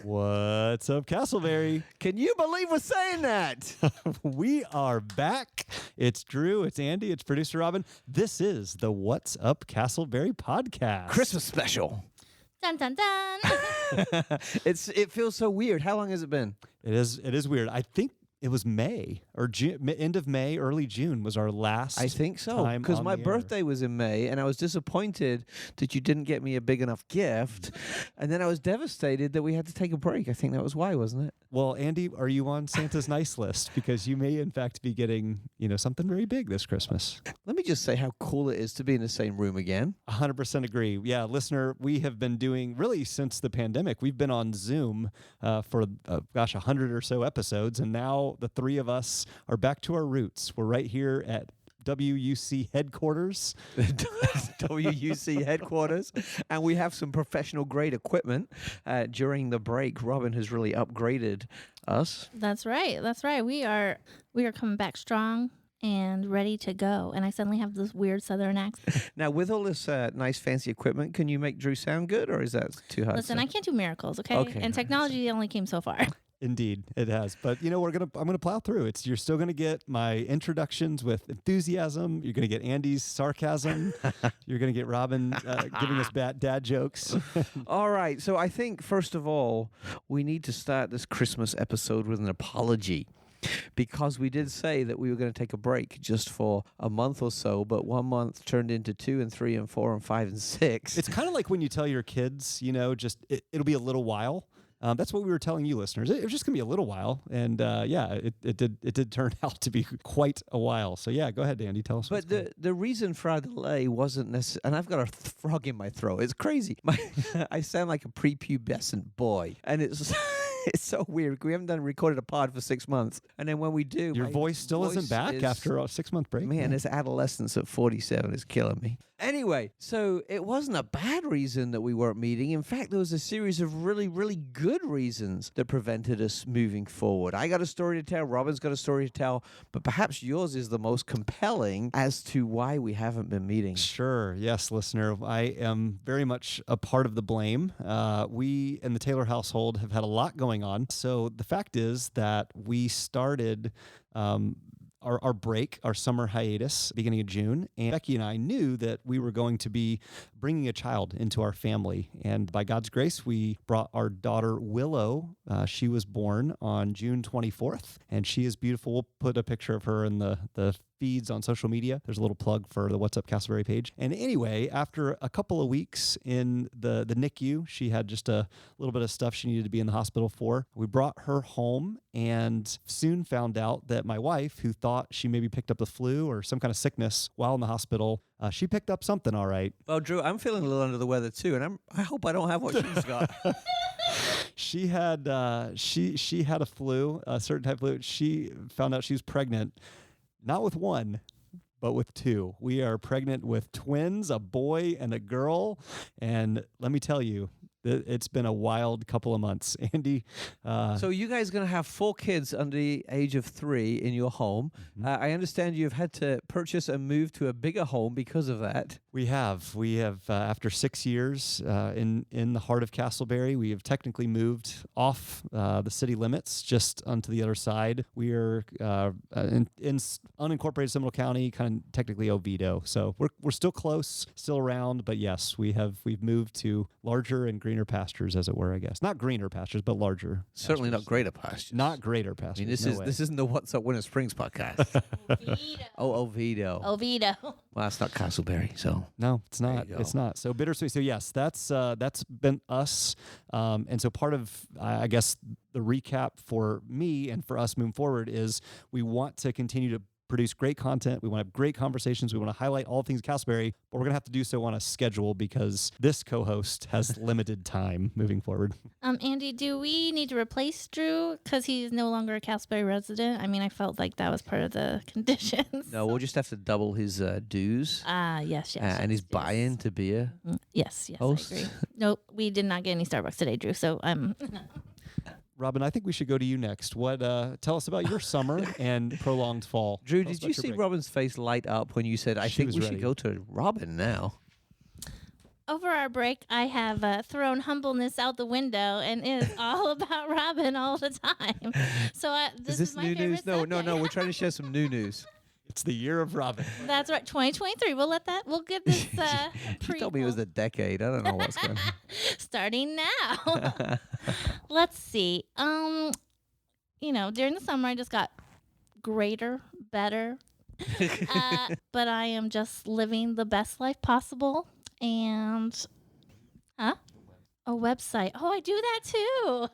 What's up, Casselberry? Can you believe we're saying that? We are back. It's Drew, it's Andy, it's producer Robin. This is the What's Up, Casselberry podcast. Christmas special. Dun, dun, dun. It feels so weird. How long has it been? It is weird. I think it was May or June, end of May, early June was our last. I think so, because my birthday was in May, and I was disappointed that you didn't get me a big enough gift, and then I was devastated that we had to take a break. I think that was why, wasn't it? Well, Andy, are you on Santa's nice list? Because you may, in fact, be getting something very big this Christmas. Let me just say how cool it is to be in the same room again. 100% agree. Yeah, listener, we have been doing, really since the pandemic, we've been on Zoom for, 100 or so episodes, and now the three of us are back to our roots. We're right here at WUC headquarters. WUC headquarters. And we have some professional grade equipment. During the break, Robin has really upgraded us. That's right. That's right. We are coming back strong and ready to go. And I suddenly have this weird Southern accent. Now, with all this nice fancy equipment, can you make Drew sound good, or is that too hard? Listen, I can't do miracles, okay? And technology only came so far. Indeed, it has. But I'm gonna plow through. You're still gonna get my introductions with enthusiasm. You're gonna get Andy's sarcasm. You're gonna get Robin giving us dad jokes. All right. So I think first of all, we need to start this Christmas episode with an apology. Because we did say that we were going to take a break just for a month or so, but 1 month turned into 2 and 3 and 4 and 5 and 6. It's kind of like when you tell your kids, it'll be a little while. That's what we were telling you, listeners. It was just going to be a little while, and it did turn out to be quite a while. So yeah, go ahead, Andy. Tell us. But the reason for our delay wasn't necessarily, and I've got a frog in my throat. It's crazy. I sound like a prepubescent boy, and it's. It's so weird. We haven't recorded a pod for 6 months. And then when we do... Your voice still isn't back after a 6-month break? Man, this adolescence at 47 is killing me. Anyway, so it wasn't a bad reason that we weren't meeting. In fact, there was a series of really, really good reasons that prevented us moving forward. I got a story to tell. Robin's got a story to tell. But perhaps yours is the most compelling as to why we haven't been meeting. Sure. Yes, listener. I am very much a part of the blame. We in the Taylor household have had a lot going on. So the fact is that we started our break, our summer hiatus, beginning of June, and Becky and I knew that we were going to be bringing a child into our family. And by God's grace, we brought our daughter Willow. She was born on June 24th, and she is beautiful. We'll put a picture of her in the feeds on social media. There's a little plug for the What's Up Casselberry page. And anyway, after a couple of weeks in the NICU, she had just a little bit of stuff she needed to be in the hospital for. We brought her home and soon found out that my wife, who thought she maybe picked up the flu or some kind of sickness while in the hospital, she picked up something all right. Well, Drew, I'm feeling a little under the weather too, and I hope I don't have what she's got. She had she had a flu, a certain type of flu. She found out she was pregnant. Not with one, but with two. We are pregnant with twins, a boy and a girl. And let me tell you, it's been a wild couple of months. Andy. So you guys are going to have 4 kids under the age of 3 in your home. Mm-hmm. I understand you've had to purchase and move to a bigger home because of that. We have after 6 years in the heart of Casselberry, we have technically moved off the city limits, just onto the other side. We are in unincorporated Seminole County, kind of technically Oviedo. So we're still close, still around, but yes, we've moved to larger and greener pastures, as it were, I guess. Not greener pastures, but larger. Certainly pastures. Not greater pastures. Not greater pastures. I mean, this isn't the What's Up Winter Springs podcast. Oviedo. Oviedo. Well, it's not Casselberry, so. No, it's not. It's not. So bittersweet. So yes, that's been us. And so part of, I guess, the recap for me and for us moving forward is we want to continue to produce great content. We want to have great conversations. We want to highlight all things Casselberry, but we're going to have to do so on a schedule because this co-host has limited time moving forward. Andy, do we need to replace Drew because he's no longer a Casselberry resident? I mean, I felt like that was part of the conditions. No, we'll just have to double his dues. Yes. And his buy-in to be a yes, host. I agree. Nope, we did not get any Starbucks today, Drew, so I'm... Robin, I think we should go to you next. Tell us about your summer and prolonged fall. Drew, did you see Robin's face light up when you said, I think we should go to Robin now? over our break, I have thrown humbleness out the window, and it is all about Robin all the time. So this is my new favorite news? No. subject. We're trying to share some new news. It's the year of Robin. That's right, 2023. We'll get this You told me it was a decade. I don't know what's going on. starting now. Let's see. During the summer, I just got greater, better. But I am just living the best life possible. And, a website. Oh, I do that too.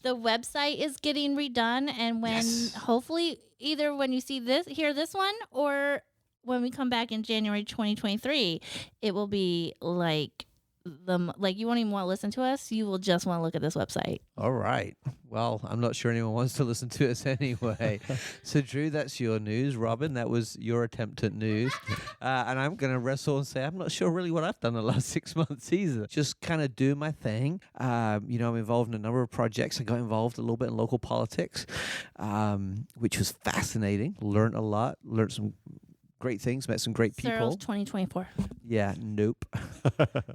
The website is getting redone. And when, hopefully, either when you hear this one, or when we come back in January 2023, it will be like you won't even want to listen to us. You will just want to look at this website. All right. Well, I'm not sure anyone wants to listen to us anyway. So, Drew, that's your news. Robin, that was your attempt at news. And I'm going to wrestle and say I'm not sure really what I've done the last 6 months either. Just kind of do my thing. I'm involved in a number of projects. I got involved a little bit in local politics, which was fascinating. Learned a lot. Learned some great things. Met some great people. Searles 2024. Yeah, nope.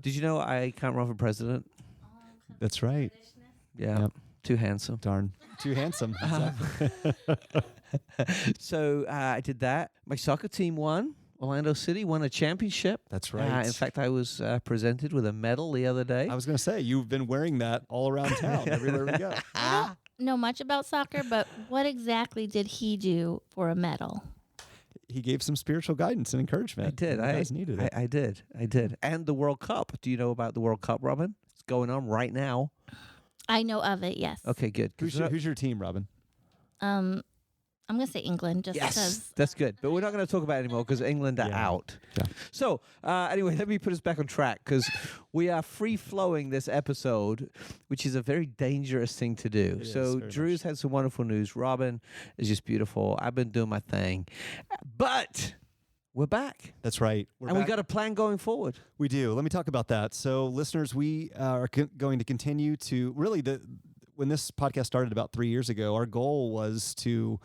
Did you know I can't run for president? That's right. Yeah. Yep. Too handsome. Darn. Too handsome. Exactly. So I did that. My soccer team won. Orlando City won a championship. That's right. In fact, I was presented with a medal the other day. I was going to say, you've been wearing that all around town, everywhere we go. I don't know much about soccer, but what exactly did he do for a medal? He gave some spiritual guidance and encouragement. I did. You guys needed it. I did. And the World Cup. Do you know about the World Cup, Robin? It's going on right now. I know of it, yes. Okay, good. Who's your team, Robin? I'm going to say England just because. That's good. But we're not going to talk about it anymore because England are out. Yeah. So, anyway, let me put us back on track because we are free-flowing this episode, which is a very dangerous thing to do. So, Drew's had some wonderful news. Robin is just beautiful. I've been doing my thing. But we're back. That's right. We got a plan going forward. We do. Let me talk about that. So, listeners, we are going to continue to really when this podcast started about 3 years ago, our goal was to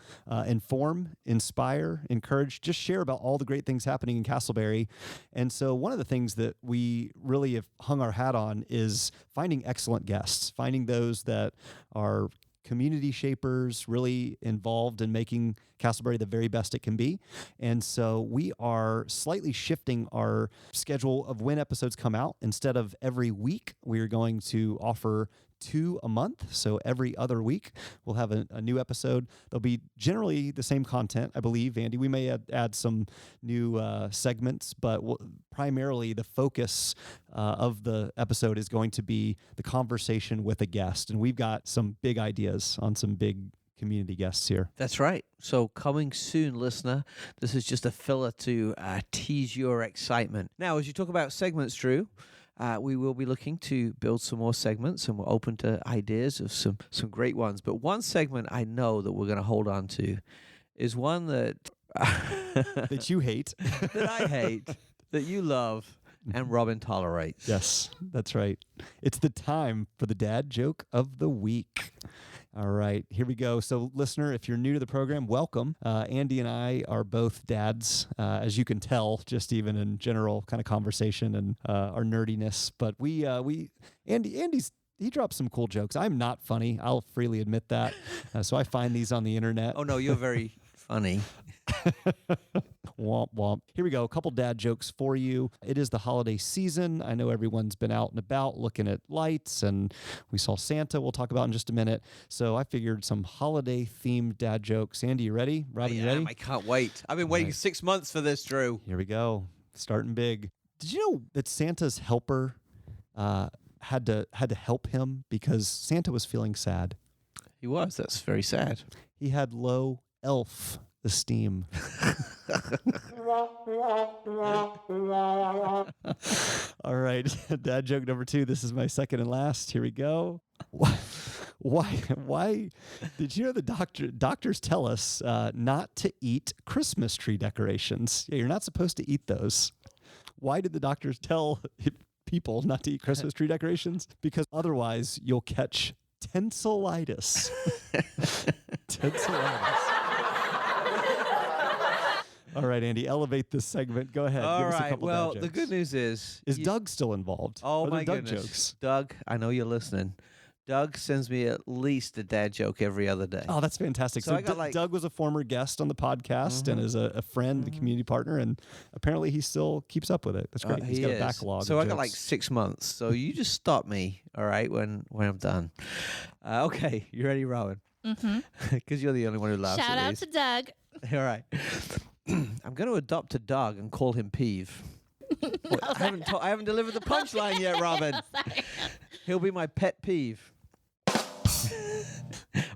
inform, inspire, encourage, just share about all the great things happening in Casselberry. And so one of the things that we really have hung our hat on is finding excellent guests, finding those that are community shapers, really involved in making Casselberry the very best it can be. And so we are slightly shifting our schedule of when episodes come out. Instead of every week, we are going to offer 2 a month. So every other week, we'll have a new episode. They'll be generally the same content, I believe, Andy. We may add some new segments, but primarily the focus of the episode is going to be the conversation with a guest. And we've got some big ideas on some big community guests here. That's right. So coming soon, listener. This is just a filler to tease your excitement. Now, as you talk about segments, Drew, we will be looking to build some more segments, and we're open to ideas of some great ones. But one segment I know that we're going to hold on to is one that that you hate, that I hate, that you love, and Robin tolerates. Yes, that's right. It's the time for the dad joke of the week. All right, here we go. So, listener, if you're new to the program, welcome. Andy and I are both dads, as you can tell, just even in general kind of conversation and our nerdiness. But Andy's he drops some cool jokes. I'm not funny. I'll freely admit that. So I find these on the internet. Oh no, you're very funny. Womp womp. Here we go. A couple dad jokes for you. It is the holiday season. I know everyone's been out and about looking at lights, and we saw Santa we'll talk about in just a minute. So I figured some holiday themed dad jokes. Andy, you ready? Robin, you ready? I can't wait. I've been waiting 6 months for this, Drew. Here we go. Starting big. Did you know that Santa's helper had to help him because Santa was feeling sad? He was. That's very sad. He had low elf esteem. All right, dad joke number 2. This is my second and last. Here we go. Why did you know the doctors tell us not to eat Christmas tree decorations? Yeah, you're not supposed to eat those. Why did the doctors tell people not to eat Christmas tree decorations? Because otherwise you'll catch tonsillitis. Tonsillitis. All right, Andy, elevate this segment. Go ahead. All Give us a right. couple Well, dad the jokes. good news is Doug still involved? Oh Are there my Doug goodness, jokes? Doug, I know you're listening. Doug sends me at least a dad joke every other day. Oh, that's fantastic. So So, I got, Doug was a former guest on the podcast and is a friend, a community partner, and apparently he still keeps up with it. That's great. He's he got is. a backlog. So of I got like jokes. 6 months. So you just stop me, all right, when I'm done. Okay, you ready, Robin? Mm-hmm. Because you're the only one who laughs Shout at out these. to Doug. All right. I'm going to adopt a dog and call him Peeve. Wait, I haven't delivered the punchline yet, Robin. Sorry. He'll be my pet peeve.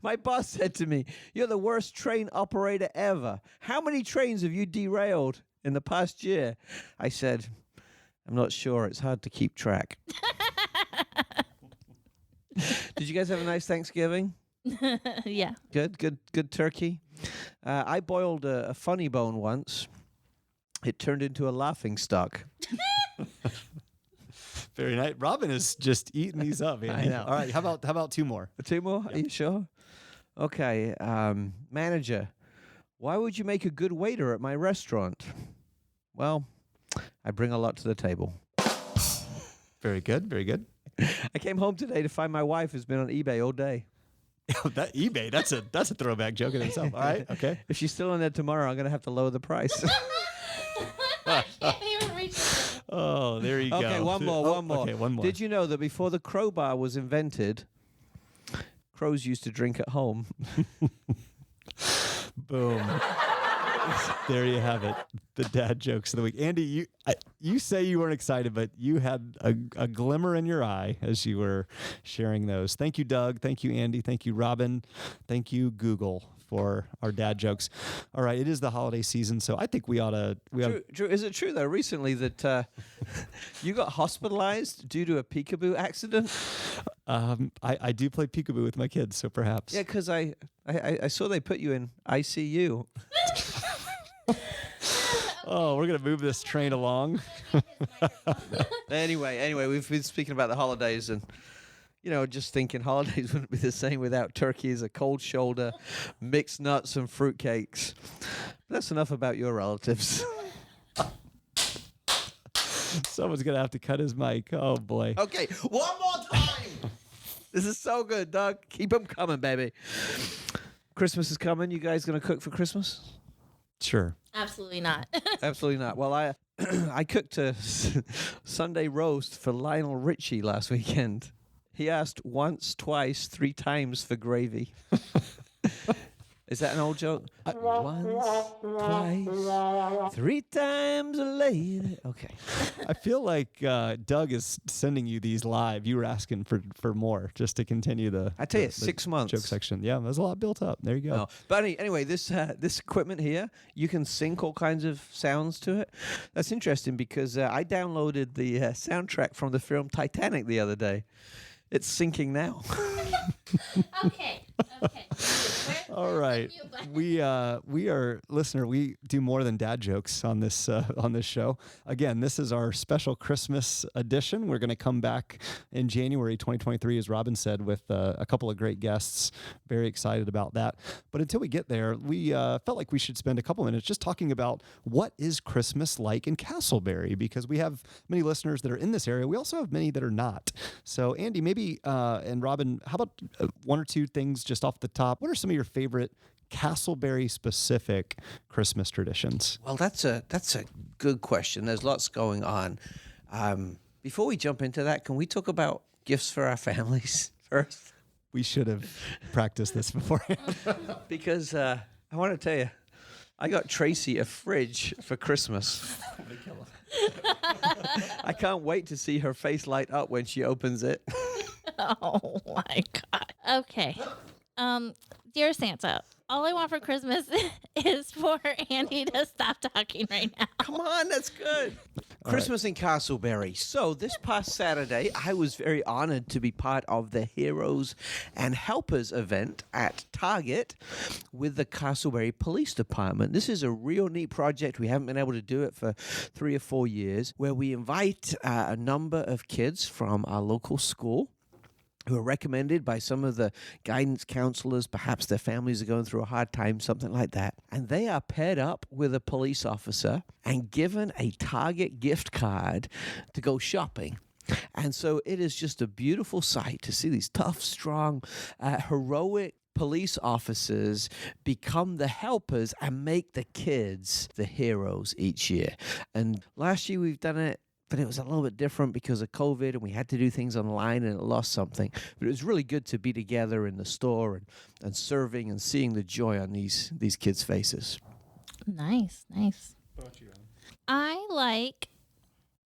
My boss said to me, "You're the worst train operator ever. How many trains have you derailed in the past year?" I said, "I'm not sure. It's hard to keep track." Did you guys have a nice Thanksgiving? Yeah. Good turkey. I boiled a funny bone once. It turned into a laughing stock. Very nice. Robin is just eating these up. Andy. I know. All right. How about two more? 2 more? Are you sure? Okay. Manager, why would you make a good waiter at my restaurant? Well, I bring a lot to the table. Very good. Very good. I came home today to find my wife has been on eBay all day. That eBay. That's a throwback joke in itself. All right. Okay. If she's still on there tomorrow, I'm going to have to lower the price. I can't even reach it. Oh, there you go. Okay, one more. Okay, one more. Did you know that before the crowbar was invented, crows used to drink at home? Boom. There you have it. The dad jokes of the week. Andy, you say you weren't excited, but you had a glimmer in your eye as you were sharing those. Thank you, Doug. Thank you, Andy. Thank you, Robin. Thank you, Google, for our dad jokes. All right, it is the holiday season, so I think we ought to. Drew, is it true though recently that you got hospitalized due to a peekaboo accident? I do play peekaboo with my kids, so perhaps. Yeah, because I saw they put you in ICU. Oh, we're gonna move this train along. Anyway, we've been speaking about the holidays and. Just thinking holidays wouldn't be the same without turkeys, a cold shoulder, mixed nuts, and fruitcakes. That's enough about your relatives. Someone's gonna have to cut his mic. Oh boy. Okay, one more time. This is so good, Doug. Keep them coming, baby. Christmas is coming. You guys gonna cook for Christmas? Sure. Absolutely not. Absolutely not. Well, I cooked a Sunday roast for Lionel Richie last weekend. He asked once, twice, 3 times for gravy. Is that an old joke? Once, twice, 3 times later. Okay. I feel like Doug is sending you these live. You were asking for more just to continue the. I tell you, the 6 months. joke section. Yeah, there's a lot built up. There you go. Oh. But anyway, this equipment here, you can sync all kinds of sounds to it. That's interesting because I downloaded the soundtrack from the film Titanic the other day. It's syncing now. Okay. All right. We are listener. We do more than dad jokes on this show. Again, this is our special Christmas edition. We're going to come back in January 2023, as Robin said, with a couple of great guests. Very excited about that. But until we get there, we felt like we should spend a couple minutes just talking about what is Christmas like in Casselberry, because we have many listeners that are in this area. We also have many that are not. So, Andy, maybe and Robin, how about one or two things just off the top? What are some of your favorite Casselberry specific Christmas traditions? Well, that's a good question. There's lots going on. Before we jump into that, can we talk about gifts for our families first? We should have practiced this beforehand. Because I want to tell you, I got Tracy a fridge for Christmas. I can't wait to see her face light up when she opens it. Oh my God. Okay. Dear Santa, all I want for Christmas is for Andy to stop talking right now. Come on, that's good. Christmas in Casselberry. So this past Saturday, I was very honored to be part of the Heroes and Helpers event at Target with the Casselberry Police Department. This is a real neat project. We haven't been able to do it for 3 or 4 years, where we invite a number of kids from our local school. who are recommended by some of the guidance counselors. Perhaps their families are going through a hard time, something like that. And they are paired up with a police officer and given a Target gift card to go shopping. And so it is just a beautiful sight to see these tough, strong, heroic police officers become the helpers and make the kids the heroes each year. And last year we've done it, but it was a little bit different because of COVID, and we had to do things online, and it lost something. But it was really good to be together in the store and serving and seeing the joy on these kids' faces. Nice. What about you, Robin? I like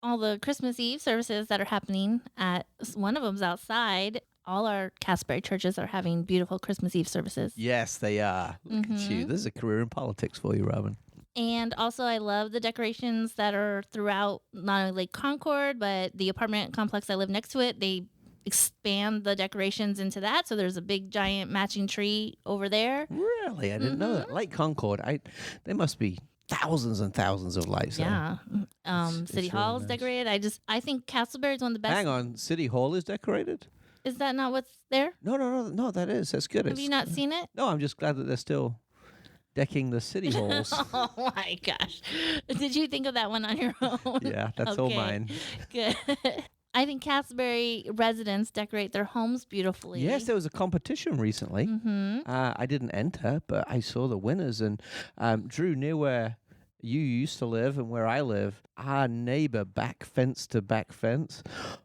all the Christmas Eve services that are happening at one of them's outside. All our Casselberry churches are having beautiful Christmas Eve services. Yes, they are. Look at you. This is a career in politics for you, Robin. And also, I love the decorations that are throughout not only Lake Concord, but the apartment complex I live next to it. They expand the decorations into that. So there's a big, giant matching tree over there. Really? I didn't know that. Lake Concord, there must be thousands and thousands of lights there. Yeah. City Hall is decorated. I think Casselberry is one of the best. Hang on. City Hall is decorated? Is that not what's there? No, that is. That's good. Have you not seen it? No, I'm just glad that they're still decking the city halls. Oh my gosh. Did you think of that one on your own? Yeah, that's all mine. Good. I think Casselberry residents decorate their homes beautifully. Yes, there was a competition recently. I didn't enter, but I saw the winners. And Drew, near where you used to live and where I live, our neighbor back fence to back fence.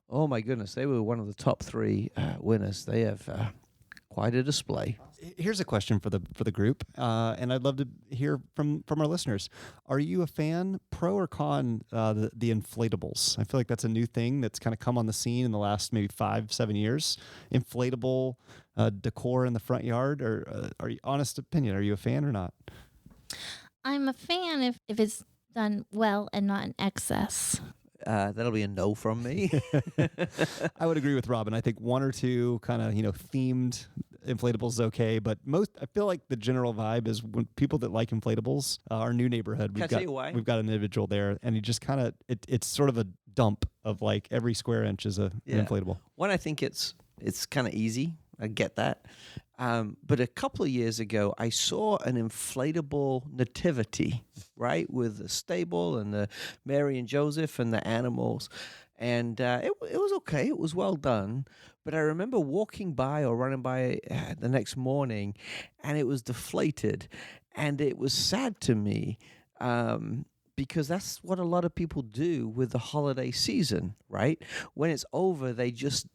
Oh my goodness, they were one of the top 3 winners. They have quite a display. Here's a question for the group, and I'd love to hear from our listeners. Are you a fan, pro or con, the inflatables? I feel like that's a new thing that's kind of come on the scene in the last maybe 5-7 years. Inflatable decor in the front yard, or are you, honest opinion, are you a fan or not? I'm a fan if it's done well and not in excess. That'll be a no from me. I would agree with Robin. I think 1 or 2 kind of themed inflatables is okay, but I feel like the general vibe is when people that like inflatables, our new neighborhood, Can I tell you why? We've got an individual there, and he just kind of it's sort of a dump of like every square inch is an inflatable. One, I think it's kind of easy. I get that. But a couple of years ago, I saw an inflatable nativity, right, with the stable and the Mary and Joseph and the animals. And it was okay. It was well done. But I remember walking by or running by the next morning, and it was deflated. And it was sad to me because that's what a lot of people do with the holiday season, right? When it's over, they just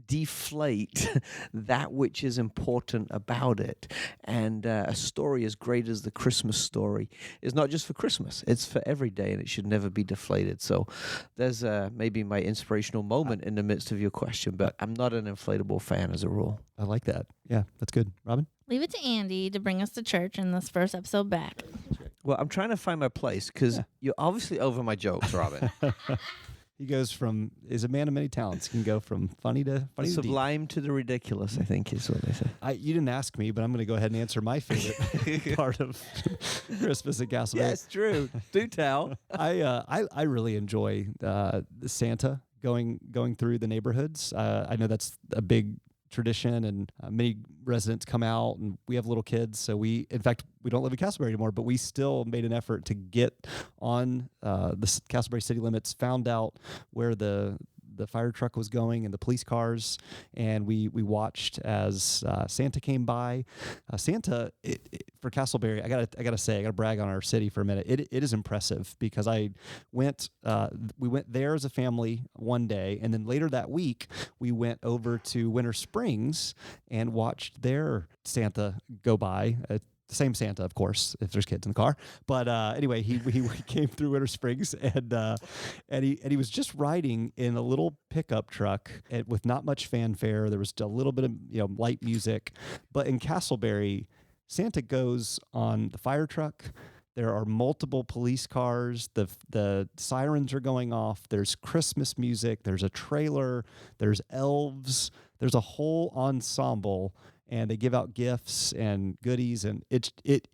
deflate that which is important about it. And a story as great as the Christmas story is not just for Christmas, it's for every day, and it should never be deflated. So there's maybe my inspirational moment in the midst of your question, but I'm not an inflatable fan as a rule. I like that. Yeah, that's good. Robin? Leave it to Andy to bring us to church in this first episode back. Well, I'm trying to find my place because you're obviously over my jokes, Robin. He goes from, is a man of many talents. He can go from funny to sublime to the ridiculous, I think is what they say. You didn't ask me, but I'm going to go ahead and answer my favorite part of Christmas at Casselberry. Yeah, it's true. Do tell. I really enjoy Santa going through the neighborhoods. I know that's a big tradition, and many residents come out, and we have little kids, so we don't live in Casselberry anymore, but we still made an effort to get on the Casselberry city limits, found out where the fire truck was going and the police cars, and we watched as Santa came by. Santa for Casselberry, I gotta brag on our city for a minute. It is impressive because we went there as a family one day, and then later that week we went over to Winter Springs and watched their Santa go by. The same Santa, of course, if there's kids in the car. But anyway, he came through Winter Springs, and he was just riding in a little pickup truck with not much fanfare. There was a little bit of light music, but in Casselberry, Santa goes on the fire truck. There are multiple police cars. The sirens are going off. There's Christmas music. There's a trailer. There's elves. There's a whole ensemble. and they give out gifts and goodies, and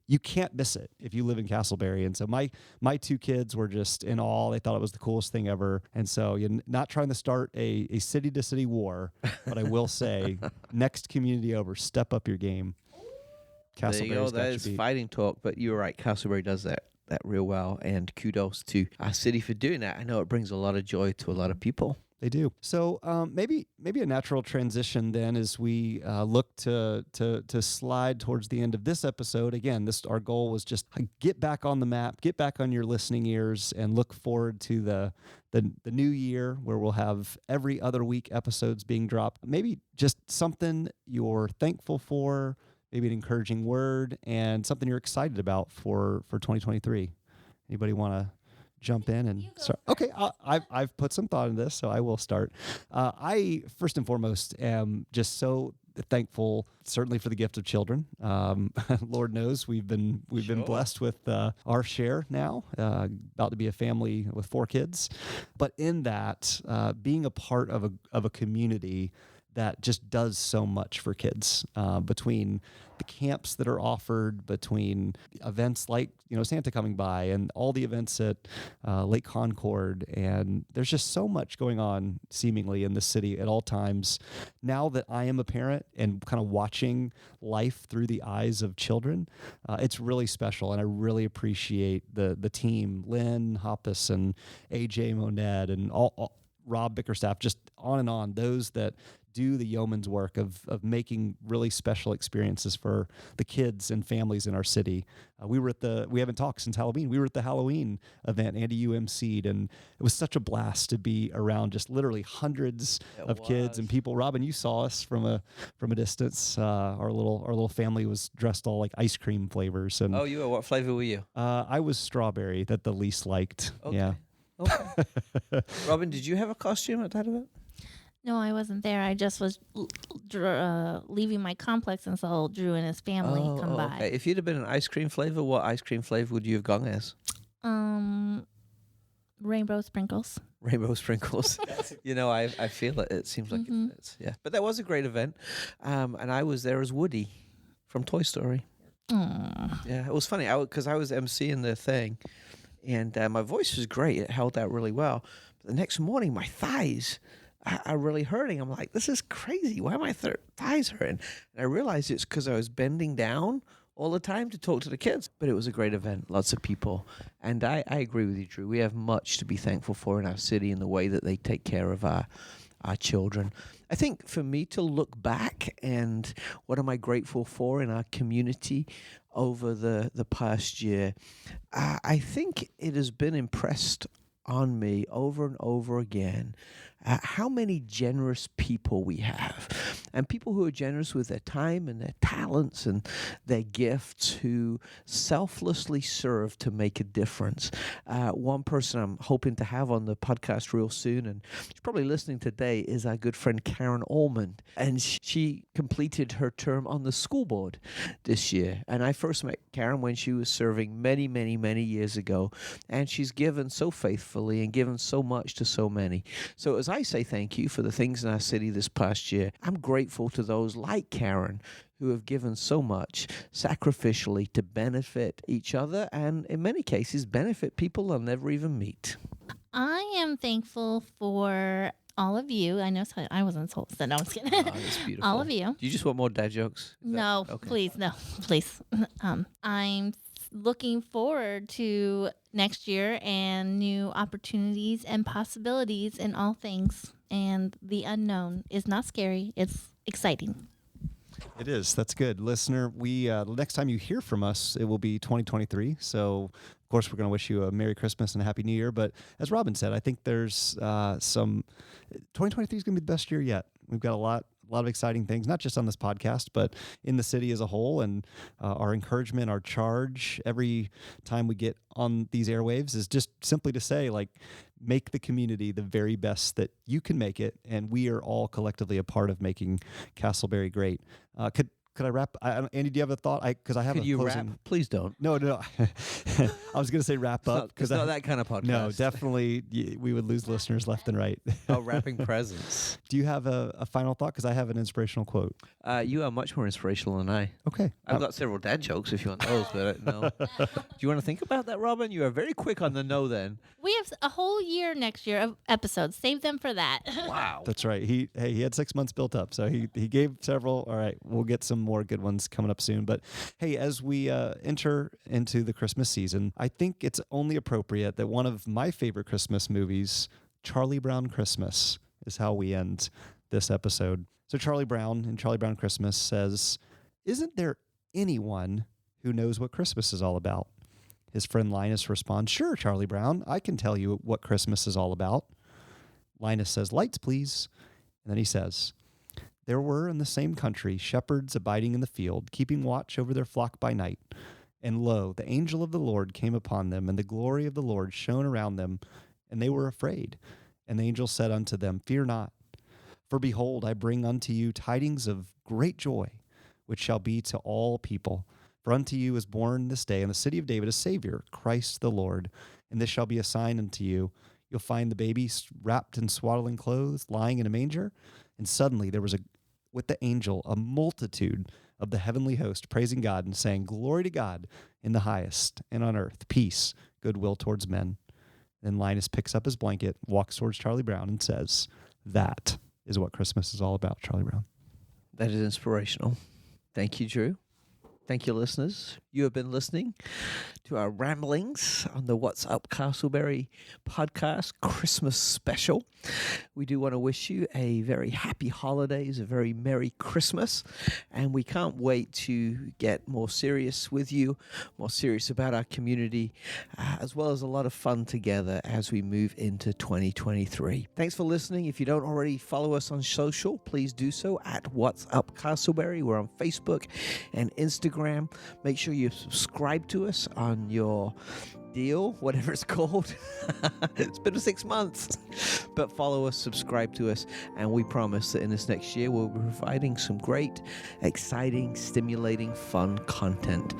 you can't miss it if you live in Casselberry. And so my two kids were just in awe. They thought it was the coolest thing ever. And so you're not trying to start a city to city war, but I will say, next community over, step up your game. There you go. That is fighting talk, but you're right. Casselberry does that real well, and kudos to our city for doing that. I know it brings a lot of joy to a lot of people. They do. So maybe a natural transition then as we look to slide towards the end of this episode. Again, our goal was just get back on the map, get back on your listening ears, and look forward to the new year where we'll have every other week episodes being dropped. Maybe just something you're thankful for, maybe an encouraging word, and something you're excited about for 2023. Anybody want to jump in and start? Okay, I've put some thought into this, so I will start. I first and foremost am just so thankful, certainly for the gift of children. Lord knows we've been blessed with our share now, about to be a family with 4 kids. But in that, being a part of a community that just does so much for kids, between the camps that are offered, between events like Santa coming by, and all the events at Lake Concord, and there's just so much going on seemingly in the city at all times. Now that I am a parent and kind of watching life through the eyes of children, it's really special, and I really appreciate the team, Lynn Hoppus and AJ Moned and all Rob Bickerstaff, just on and on, those that do the yeoman's work of making really special experiences for the kids and families in our city. We haven't talked since Halloween. We were at the Halloween event, Andy, you emceed, and it was such a blast to be around just literally hundreds of kids and people. Robin, you saw us from a distance. Our little family was dressed all like ice cream flavors. And you were? What flavor were you? I was strawberry, that the least liked. Okay. Yeah. Okay. Robin, did you have a costume at that event? No, I wasn't there. I just was leaving my complex and saw Drew and his family come by. Okay. If you'd have been an ice cream flavor, what ice cream flavor would you have gone as? Rainbow sprinkles. Rainbow sprinkles. I feel it. It seems like it fits. Yeah. But that was a great event. And I was there as Woody from Toy Story. Yeah, it was funny because I was emceeing the thing, and my voice was great. It held out really well. But the next morning, my thighs are really hurting. I'm like, this is crazy. Why are my thighs hurting? And I realized it's because I was bending down all the time to talk to the kids. But it was a great event, lots of people. And I agree with you, Drew. We have much to be thankful for in our city in the way that they take care of our children. I think for me to look back and what am I grateful for in our community over the past year, I think it has been impressed on me over and over again how many generous people we have, and people who are generous with their time and their talents and their gifts, who selflessly serve to make a difference. One person I'm hoping to have on the podcast real soon, and she's probably listening today, is our good friend Karen Allman, and she completed her term on the school board this year. And I first met Karen when she was serving many, many, many years ago, and she's given so faithfully and given so much to so many. So as I say thank you for the things in our city this past year, I'm grateful to those like Karen who have given so much sacrificially to benefit each other and, in many cases, benefit people they'll never even meet. I am thankful for all of you. I know I wasn't supposed to. No, I'm just kidding. Oh, that's beautiful. All of you. Do you just want more dad jokes? No, okay. Please, no, please. I'm looking forward to next year and new opportunities and possibilities in all things. And the unknown is not scary. It's exciting. It is. That's good. Listener, the next time you hear from us, it will be 2023. So, of course, we're going to wish you a Merry Christmas and a Happy New Year. But as Robin said, I think there's 2023 is going to be the best year yet. We've got a lot of exciting things, not just on this podcast, but in the city as a whole. And our encouragement, our charge every time we get on these airwaves is just simply to say, make the community the very best that you can make it. And we are all collectively a part of making Casselberry great. could I wrap? Andy, do you have a thought? Because I have Could a you closing. rap? Please don't. No. I was going to say wrap up It's because not that kind of podcast. No, definitely we would lose listeners left and right. Oh, rapping presents. Do you have a final thought? Because I have an inspirational quote. You are much more inspirational than I. Okay. I've got several dad jokes if you want those, but no. Do you want to think about that, Robin? You are very quick on the no then. We have a whole year next year of episodes. Save them for that. Wow. That's right. He had 6 months built up, so he gave several. All right, we'll get some more good ones coming up soon. But hey, as we enter into the Christmas season, I think it's only appropriate that one of my favorite Christmas movies, Charlie Brown Christmas, is how we end this episode. So Charlie Brown in Charlie Brown Christmas says, "Isn't there anyone who knows what Christmas is all about?" His friend Linus responds, "Sure, Charlie Brown, I can tell you what Christmas is all about." Linus says, "Lights, please." And then he says, "There were in the same country shepherds abiding in the field, keeping watch over their flock by night. And lo, the angel of the Lord came upon them, and the glory of the Lord shone around them, and they were afraid. And the angel said unto them, Fear not, for behold, I bring unto you tidings of great joy, which shall be to all people. For unto you is born this day in the city of David a Savior, Christ the Lord. And this shall be a sign unto you. You'll find the baby wrapped in swaddling clothes, lying in a manger." And suddenly there was with the angel a multitude of the heavenly host praising God and saying, "Glory to God in the highest, and on earth peace, goodwill towards men." Then Linus picks up his blanket, walks towards Charlie Brown, and says, "That is what Christmas is all about, Charlie Brown." That is inspirational. Thank you, Drew. Thank you, listeners. You have been listening to our ramblings on the What's Up Casselberry podcast Christmas special. We do want to wish you a very happy holidays, a very Merry Christmas, and we can't wait to get more serious with you, more serious about our community, as well as a lot of fun together as we move into 2023. Thanks for listening. If you don't already follow us on social, please do so at What's Up Casselberry. We're on Facebook and Instagram. Make sure you subscribe to us on your deal, whatever it's called. It's been 6 months. But follow us, subscribe to us, and we promise that in this next year we'll be providing some great, exciting, stimulating, fun content